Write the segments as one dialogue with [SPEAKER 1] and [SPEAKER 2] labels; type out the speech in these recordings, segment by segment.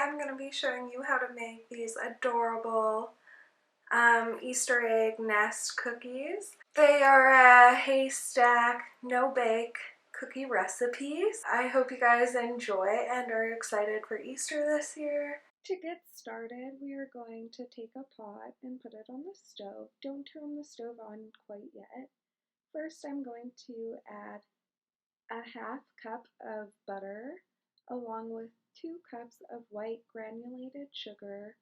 [SPEAKER 1] I'm going to be showing you how to make these adorable Easter egg nest cookies. They are a Haystack no-bake cookie recipes. I hope you guys enjoy and are excited for Easter this year. To get started, we are going to take a pot and put it on the stove. Don't turn the stove on quite yet. First, I'm going to add a half cup of butter along with 2 cups of white granulated sugar,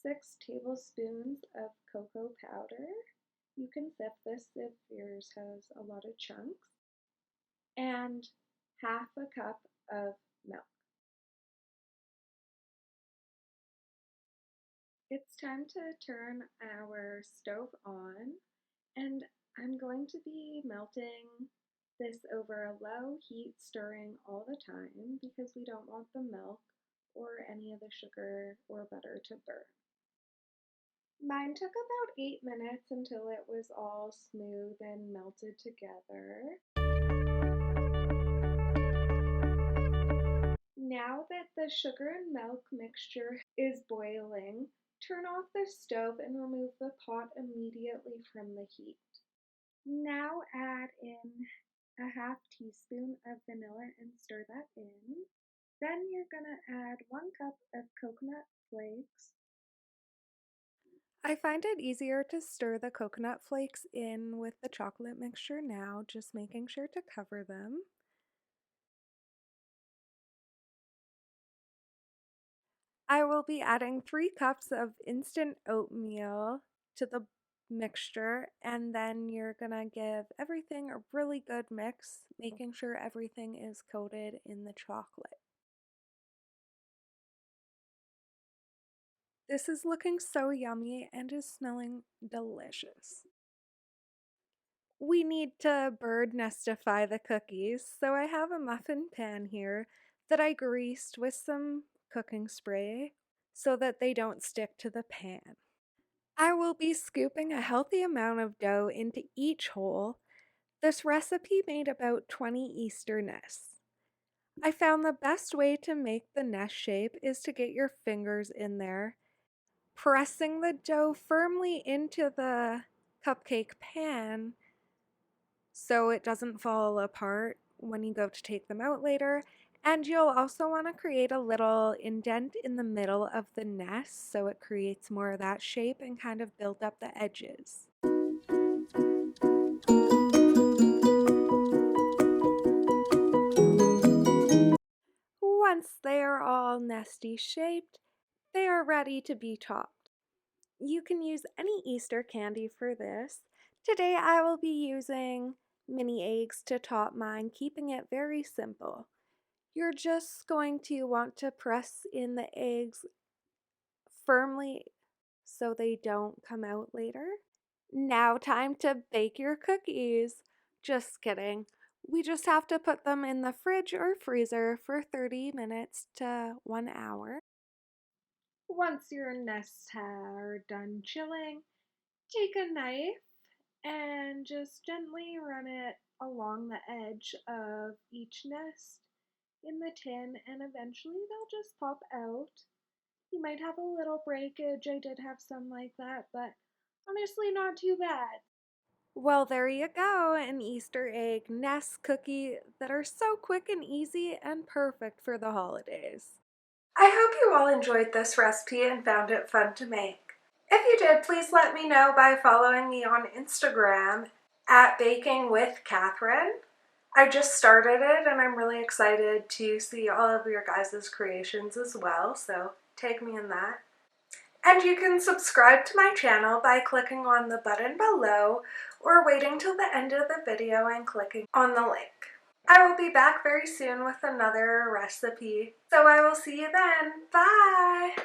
[SPEAKER 1] 6 tablespoons of cocoa powder. You can zip this if yours has a lot of chunks, and half a cup of milk. It's time to turn our stove on, and I'm going to be melting this over a low heat, stirring all the time because we don't want the milk or any of the sugar or butter to burn. Mine took about 8 minutes until it was all smooth and melted together. Now that the sugar and milk mixture is boiling, turn off the stove and remove the pot immediately from the heat. Now add in a half teaspoon of vanilla and stir that in. Then you're gonna add 1 cup of coconut flakes. I find it easier to stir the coconut flakes in with the chocolate mixture now, just making sure to cover them. I will be adding 3 cups of instant oatmeal to the mixture, and then you're gonna give everything a really good mix, making sure everything is coated in the chocolate. This is looking so yummy and is smelling delicious. We need to bird nestify the cookies, so I have a muffin pan here that I greased with some cooking spray so that they don't stick to the pan. I will be scooping a healthy amount of dough into each hole. This recipe made about 20 Easter nests. I found the best way to make the nest shape is to get your fingers in there, pressing the dough firmly into the cupcake pan so it doesn't fall apart when you go to take them out later. And you'll also want to create a little indent in the middle of the nest so it creates more of that shape and kind of build up the edges. Once they are all nesty shaped, they are ready to be topped. You can use any Easter candy for this. Today I will be using mini eggs to top mine, keeping it very simple. You're just going to want to press in the eggs firmly so they don't come out later. Now time to bake your cookies. Just kidding. We just have to put them in the fridge or freezer for 30 minutes to 1 hour. Once your nests are done chilling, take a knife and just gently run it along the edge of each nest in the tin, and eventually they'll just pop out. You might have a little breakage. I did have some like that, but honestly not too bad. Well, there you go, an Easter egg nest cookie that are so quick and easy and perfect for the holidays. I hope you all enjoyed this recipe and found it fun to make. If you did, please let me know by following me on Instagram at bakingwithkatherine. I just started it and I'm really excited to see all of your guys' creations as well, so tag me in that. And you can subscribe to my channel by clicking on the button below or waiting till the end of the video and clicking on the link. I will be back very soon with another recipe, so I will see you then. Bye!